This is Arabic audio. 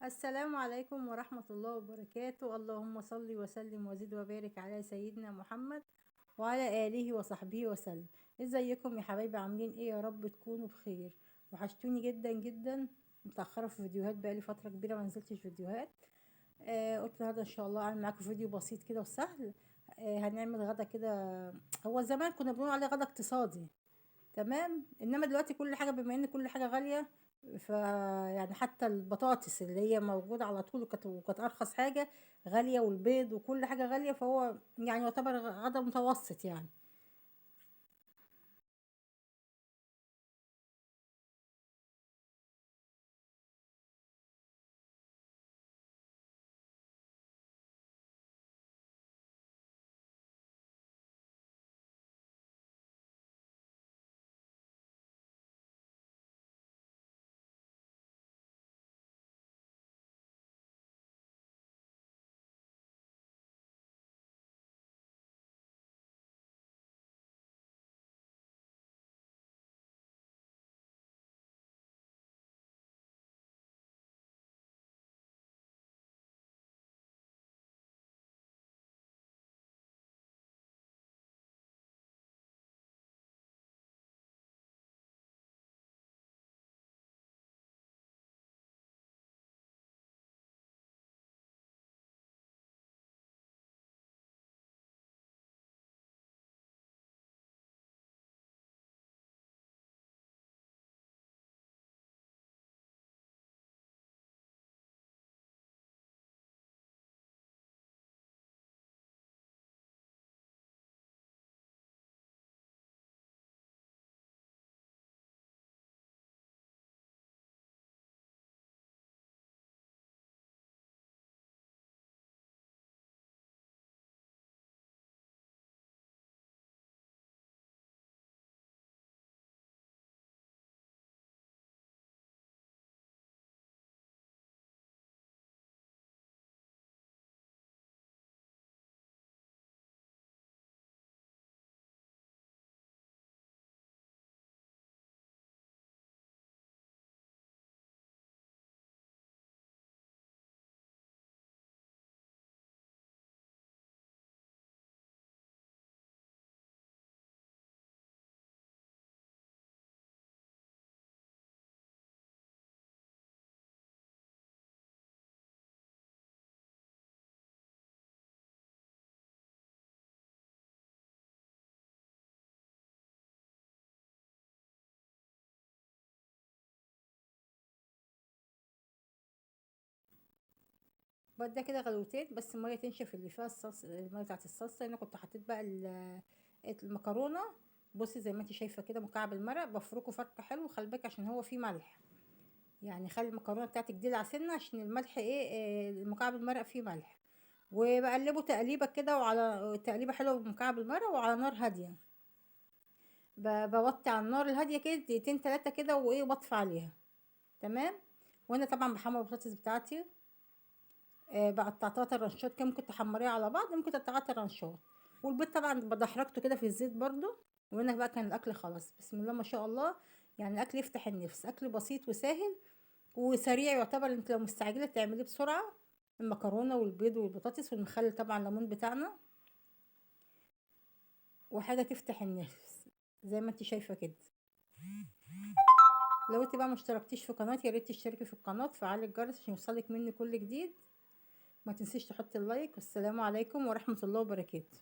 السلام عليكم ورحمة الله وبركاته. اللهم صل وسلم وزد وبارك على سيدنا محمد وعلى آله وصحبه وسلم. ازيكم يا حبايبي؟ عاملين ايه؟ يا رب تكونوا بخير. وحشتوني جدا جدا. متأخرة في فيديوهات، بقالي فترة كبيرة ما نزلتش فيديوهات. قلت النهارده ان شاء الله اعمل معاكم فيديو بسيط كده وسهل. هنعمل غدا كده. هو زمان كنا بنقول عليه غدا اقتصادي، تمام. انما دلوقتي كل حاجه، بما ان كل حاجه غاليه، ف يعني حتى البطاطس اللي هي موجوده على طول وكانت ارخص حاجه غاليه، والبيض وكل حاجه غاليه، فهو يعني يعتبر غدا متوسط يعني. بدي كده غلوتين بس، الميه تنشف اللي فيها الصلصه، الميه بتاعت الصلصه. انا كنت حطيت بقى المكرونه. بصي زي ما انت شايفه كده، مكعب المرق بفركه فرك حلو، خلي بالك عشان هو فيه ملح. يعني خلي المكرونه بتاعتك دي العسلة عشان الملح ايه، مكعب المرق فيه ملح. وبقلبه تقليبه كده، وعلى تقليبه حلوه بمكعب المرق وعلى نار هاديه. بوطي على النار الهاديه كده دقيقتين تلاتة كده، وايه، بطفي عليها. تمام. وانا طبعا بحمر البطاطس بتاعتي. بقطعتها طرنشات كده، ممكن تحمريها على بعض، ممكن تقطعيها طرنشات. والبيض طبعا بدحرجته كده في الزيت برضو. وهنا بقى كان الاكل خلاص، بسم الله ما شاء الله. يعني الاكل يفتح النفس، اكل بسيط وسهل وسريع يعتبر. انت لو مستعجله تعمليه بسرعه. المكرونه والبيض والبطاطس والمخلل طبعا الليمون بتاعنا، وحاجه تفتح النفس زي ما انت شايفه كده. لو انت بقى مشتركتيش في قناتي، يا ريت تشتركي في القناه وتفعلي الجرس عشان يوصلك مني كل جديد. ما تنسيش تحطي اللايك. والسلام عليكم ورحمه الله وبركاته.